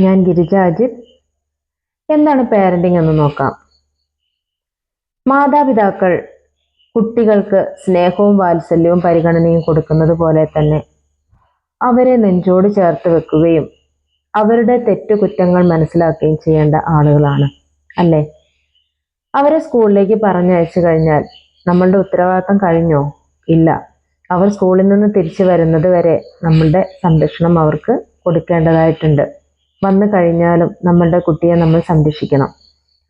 ഞാൻ ഗിരിജ അജിത്. എന്താണ് പാരന്റിങ് എന്ന് നോക്കാം. മാതാപിതാക്കൾ കുട്ടികൾക്ക് സ്നേഹവും വാത്സല്യവും പരിഗണനയും കൊടുക്കുന്നത് പോലെ തന്നെ അവരെ നെഞ്ചോട് ചേർത്ത് വെക്കുകയും അവരുടെ തെറ്റുകുറ്റങ്ങൾ മനസ്സിലാക്കുകയും ചെയ്യേണ്ട ആളുകളാണ്, അല്ലേ? അവരെ സ്കൂളിലേക്ക് പറഞ്ഞയച്ചു കഴിഞ്ഞാൽ നമ്മളുടെ ഉത്തരവാദിത്തം കഴിഞ്ഞോ? ഇല്ല. അവർ സ്കൂളിൽ നിന്ന് തിരിച്ചു വരുന്നത് വരെ നമ്മളുടെ സംരക്ഷണം അവർക്ക് കൊടുക്കേണ്ടതായിട്ടുണ്ട്. വന്നു കഴിഞ്ഞാലും നമ്മളുടെ കുട്ടിയെ നമ്മൾ സംരക്ഷിക്കണം.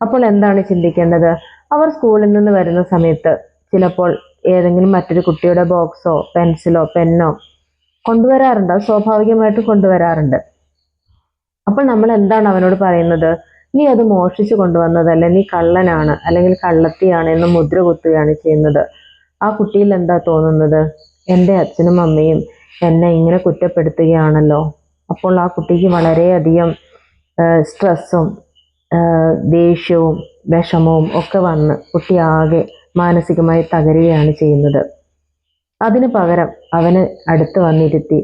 അപ്പോൾ എന്താണ് ചിന്തിക്കേണ്ടത്? അവർ സ്കൂളിൽ നിന്ന് വരുന്ന സമയത്ത് ചിലപ്പോൾ ഏതെങ്കിലും മറ്റൊരു കുട്ടിയുടെ ബോക്സോ പെൻസിലോ പെന്നോ കൊണ്ടുവരാറുണ്ട്. അത് സ്വാഭാവികമായിട്ടും കൊണ്ടുവരാറുണ്ട്. അപ്പോൾ നമ്മൾ എന്താണ് അവനോട് പറയുന്നത്? നീ അത് മോഷ്ടിച്ചു കൊണ്ടുവന്നതല്ല, നീ കള്ളനാണ് അല്ലെങ്കിൽ കള്ളത്തിയാണ് എന്ന് മുദ്ര കുത്തുകയാണ് ചെയ്യുന്നത്. ആ കുട്ടിയിൽ എന്താ തോന്നുന്നത്? എൻ്റെ അച്ഛനും അമ്മയും എന്നെ ഇങ്ങനെ കുറ്റപ്പെടുത്തുകയാണല്ലോ. അപ്പോൾ ആ കുട്ടിക്ക് വളരെയധികം സ്ട്രെസ്സും ദേഷ്യവും വിഷമവും ഒക്കെ വന്ന് കുട്ടി ആകെ മാനസികമായി തകരുകയാണ് ചെയ്യുന്നത്. അതിന് പകരം അവന് അടുത്ത് വന്നിരുത്തി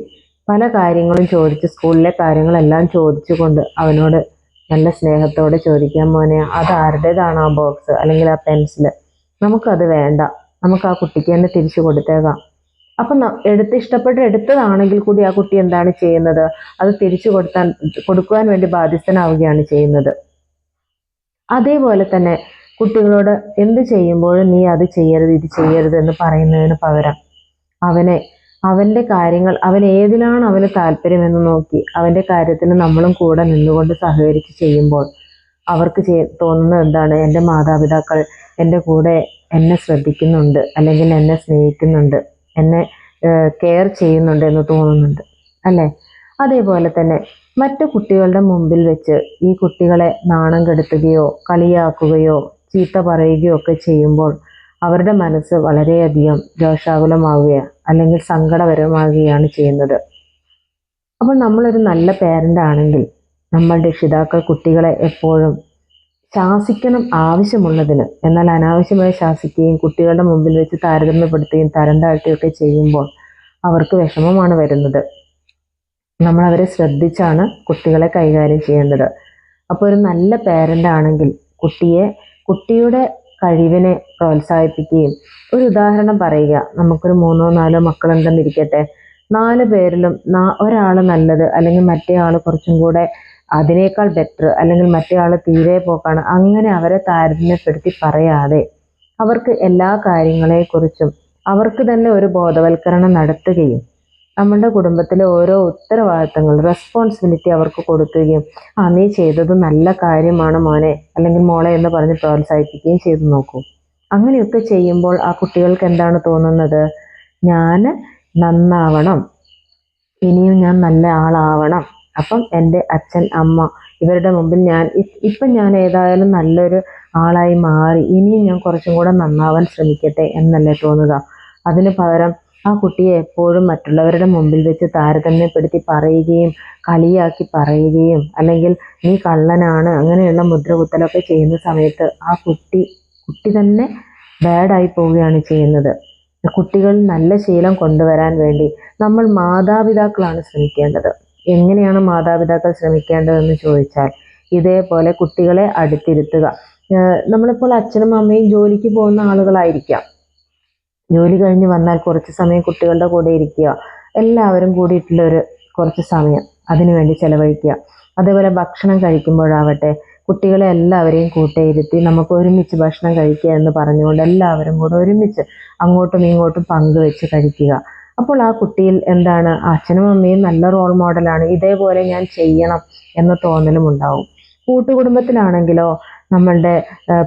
പല കാര്യങ്ങളും ചോദിച്ച്, സ്കൂളിലെ കാര്യങ്ങളെല്ലാം ചോദിച്ചുകൊണ്ട് അവനോട് നല്ല സ്നേഹത്തോടെ ചോദിക്കാൻ, മോനെ അത് ആരുടേതാണ് ആ ബോക്സ് അല്ലെങ്കിൽ ആ പെൻസിൽ? നമുക്കത് വേണ്ട, നമുക്ക് ആ കുട്ടിക്ക് തന്നെ തിരിച്ചു കൊടുത്തേക്കാം. അപ്പം ഇഷ്ടപ്പെട്ട് എടുത്തതാണെങ്കിൽ കൂടി ആ കുട്ടി എന്താണ് ചെയ്യുന്നത്? അത് തിരിച്ചു കൊടുക്കുവാൻ വേണ്ടി ബാധ്യസ്ഥനാവുകയാണ് ചെയ്യുന്നത്. അതേപോലെ തന്നെ കുട്ടികളോട് എന്ത് ചെയ്യുമ്പോഴും നീ അത് ചെയ്യരുത് ഇത് ചെയ്യരുത് എന്ന് പറയുന്നതിന് പകരം അവൻ്റെ കാര്യങ്ങൾ, അവൻ ഏതിലാണ് അവന് താല്പര്യമെന്ന് നോക്കി അവൻ്റെ കാര്യത്തിന് നമ്മളും കൂടെ നിന്നുകൊണ്ട് സഹകരിച്ച് ചെയ്യുമ്പോൾ അവർക്ക് തോന്നുന്നത് എന്താണ്? എൻ്റെ മാതാപിതാക്കൾ എൻ്റെ കൂടെ എന്നെ ശ്രദ്ധിക്കുന്നുണ്ട്, അല്ലെങ്കിൽ എന്നെ സ്നേഹിക്കുന്നുണ്ട്, എന്നെ കെയർ ചെയ്യുന്നുണ്ട് എന്ന് തോന്നുന്നുണ്ട്, അല്ലേ? അതേപോലെ തന്നെ മറ്റു കുട്ടികളുടെ മുമ്പിൽ വെച്ച് ഈ കുട്ടികളെ നാണം കെടുത്തുകയോ കളിയാക്കുകയോ ചീത്ത പറയുകയോ ഒക്കെ ചെയ്യുമ്പോൾ അവരുടെ മനസ്സ് വളരെയധികം രോഷാകുലമാവുകയാണ് അല്ലെങ്കിൽ സങ്കടകരമാവുകയാണ് ചെയ്യുന്നത്. അപ്പോൾ നമ്മളൊരു നല്ല പേരൻ്റ് ആണെങ്കിൽ നമ്മൾ രക്ഷിതാക്കൾ കുട്ടികളെ എപ്പോഴും ശാസിക്കണം ആവശ്യമുള്ളതിന്, എന്നാൽ അനാവശ്യമായി ശാസിക്കുകയും കുട്ടികളുടെ മുമ്പിൽ വെച്ച് താരതമ്യപ്പെടുത്തുകയും തരം താഴ്ത്തുകയൊക്കെ ചെയ്യുമ്പോൾ അവർക്ക് വിഷമമാണ് വരുന്നത്. നമ്മൾ അവരെ ശ്രദ്ധിച്ചാണ് കുട്ടികളെ കൈകാര്യം ചെയ്യേണ്ടത്. അപ്പോൾ ഒരു നല്ല പേരൻ്റ് ആണെങ്കിൽ കുട്ടിയുടെ കഴിവിനെ പ്രോത്സാഹിപ്പിക്കുകയും, ഒരു ഉദാഹരണം പറയുക, നമുക്കൊരു 3-4 മക്കളുണ്ടെന്നിരിക്കട്ടെ, 4 പേരിലും ഒരാൾ നല്ലത് അല്ലെങ്കിൽ മറ്റേ ആൾ കുറച്ചും കൂടെ അതിനേക്കാൾ ബെറ്റർ അല്ലെങ്കിൽ മറ്റേ ആൾ തീരെ പോക്കാണ്, അങ്ങനെ അവരെ താരതമ്യപ്പെടുത്തി പറയാതെ അവർക്ക് എല്ലാ കാര്യങ്ങളെക്കുറിച്ചും അവർക്ക് തന്നെ ഒരു ബോധവൽക്കരണം നടത്തുകയും നമ്മളുടെ കുടുംബത്തിലെ ഓരോ ഉത്തരവാദിത്തങ്ങൾ, റെസ്പോൺസിബിലിറ്റി അവർക്ക് കൊടുക്കുകയും, നീ ചെയ്തത് നല്ല കാര്യമാണ് മോനെ അല്ലെങ്കിൽ മോളെ എന്ന് പറഞ്ഞ് പ്രോത്സാഹിപ്പിക്കുകയും ചെയ്തു നോക്കൂ. അങ്ങനെയൊക്കെ ചെയ്യുമ്പോൾ ആ കുട്ടികൾക്ക് എന്താണ് തോന്നുന്നത്? ഞാൻ നന്നാവണം, ഇനിയും ഞാൻ നല്ല ആളാവണം, അപ്പം എൻ്റെ അച്ഛൻ അമ്മ ഇവരുടെ മുമ്പിൽ ഇപ്പം ഞാൻ ഏതായാലും നല്ലൊരു ആളായി മാറി, ഇനിയും ഞാൻ കുറച്ചും കൂടെ നന്നാവാൻ ശ്രമിക്കട്ടെ എന്നല്ലേ തോന്നുക. അതിന് പകരം ആ കുട്ടിയെ എപ്പോഴും മറ്റുള്ളവരുടെ മുമ്പിൽ വെച്ച് താരതമ്യപ്പെടുത്തി പറയുകയും കളിയാക്കി പറയുകയും അല്ലെങ്കിൽ നീ കള്ളനാണ് അങ്ങനെയുള്ള മുദ്രകുത്തലൊക്കെ ചെയ്യുന്ന സമയത്ത് ആ കുട്ടി തന്നെ ബാഡായി പോവുകയാണ് ചെയ്യുന്നത്. കുട്ടികൾ നല്ല ശീലം കൊണ്ടുവരാൻ വേണ്ടി നമ്മൾ മാതാപിതാക്കളാണ് ശ്രമിക്കേണ്ടത്. എങ്ങനെയാണ് മാതാപിതാക്കൾ ശ്രമിക്കേണ്ടതെന്ന് ചോദിച്ചാൽ, ഇതേപോലെ കുട്ടികളെ അടുത്തിരുത്തുക. നമ്മളിപ്പോൾ അച്ഛനും അമ്മയും ജോലിക്ക് പോകുന്ന ആളുകളായിരിക്കാം. ജോലി കഴിഞ്ഞ് വന്നാൽ കുറച്ച് സമയം കുട്ടികളുടെ കൂടെ ഇരിക്കുക, എല്ലാവരും കൂടിയിട്ടുള്ള കുറച്ച് സമയം അതിനുവേണ്ടി ചെലവഴിക്കുക. അതേപോലെ ഭക്ഷണം കഴിക്കുമ്പോഴാവട്ടെ കുട്ടികളെ എല്ലാവരെയും കൂട്ടിയിരുത്തി നമുക്ക് ഒരുമിച്ച് ഭക്ഷണം കഴിക്കുക എന്ന് പറഞ്ഞുകൊണ്ട് എല്ലാവരും കൂടെ ഒരുമിച്ച് അങ്ങോട്ടും ഇങ്ങോട്ടും പങ്കുവെച്ച് കഴിക്കുക. അപ്പോൾ ആ കുട്ടിയിൽ എന്താണ്? അച്ഛനും അമ്മയും നല്ല റോൾ മോഡലാണ്, ഇതേപോലെ ഞാൻ ചെയ്യണം എന്ന തോന്നലും ഉണ്ടാവും. കൂട്ടുകുടുംബത്തിലാണെങ്കിലോ നമ്മളുടെ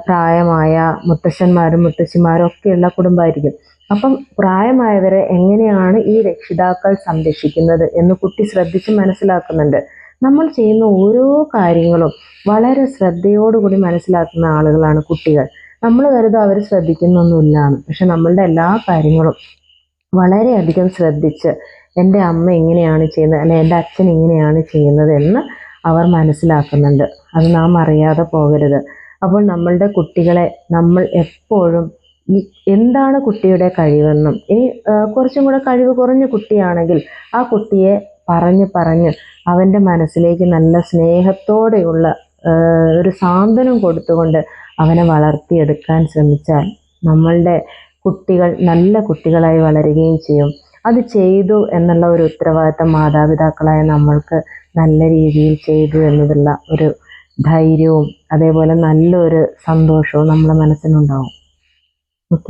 പ്രായമായ മുത്തശ്ശന്മാരും മുത്തശ്ശിമാരും ഒക്കെയുള്ള കുടുംബമായിരിക്കും. അപ്പം പ്രായമായവരെ എങ്ങനെയാണ് ഈ രക്ഷിതാക്കൾ സംരക്ഷിക്കുന്നത് എന്ന് കുട്ടി ശ്രദ്ധിച്ച് മനസ്സിലാക്കുന്നുണ്ട്. നമ്മൾ ചെയ്യുന്ന ഓരോ കാര്യങ്ങളും വളരെ ശ്രദ്ധയോടുകൂടി മനസ്സിലാക്കുന്ന ആളുകളാണ് കുട്ടികൾ. നമ്മൾ കരുതും അവർ ശ്രദ്ധിക്കുന്നൊന്നുമില്ലാണ്, പക്ഷെ നമ്മളുടെ എല്ലാ കാര്യങ്ങളും വളരെയധികം ശ്രദ്ധിച്ച് എൻ്റെ അമ്മ ഇങ്ങനെയാണ് ചെയ്യുന്നത് അല്ലെങ്കിൽ എൻ്റെ അച്ഛൻ ഇങ്ങനെയാണ് ചെയ്യുന്നത് എന്ന് അവർ മനസ്സിലാക്കുന്നുണ്ട്. അത് നാം അറിയാതെ പോകരുത്. അപ്പോൾ നമ്മളുടെ കുട്ടികളെ നമ്മൾ എപ്പോഴും എന്താണ് കുട്ടിയുടെ കഴിവെന്നും, ഇനി കുറച്ചും കൂടെ കഴിവ് കുറഞ്ഞ കുട്ടിയാണെങ്കിൽ ആ കുട്ടിയെ പറഞ്ഞ് പറഞ്ഞ് അവൻ്റെ മനസ്സിലേക്ക് നല്ല സ്നേഹത്തോടെയുള്ള ഒരു സാന്ത്വനം കൊടുത്തുകൊണ്ട് അവനെ വളർത്തിയെടുക്കാൻ ശ്രമിച്ചാൽ നമ്മളുടെ കുട്ടികൾ നല്ല കുട്ടികളായി വളരുകയും ചെയ്യും. അത് ചെയ്തു എന്നുള്ള ഒരു ഉത്തരവാദിത്തം മാതാപിതാക്കളായ നമ്മൾക്ക് നല്ല രീതിയിൽ ചെയ്തു എന്നതുള്ള ഒരു ധൈര്യവും അതേപോലെ നല്ലൊരു സന്തോഷവും നമ്മുടെ മനസ്സിനുണ്ടാവും.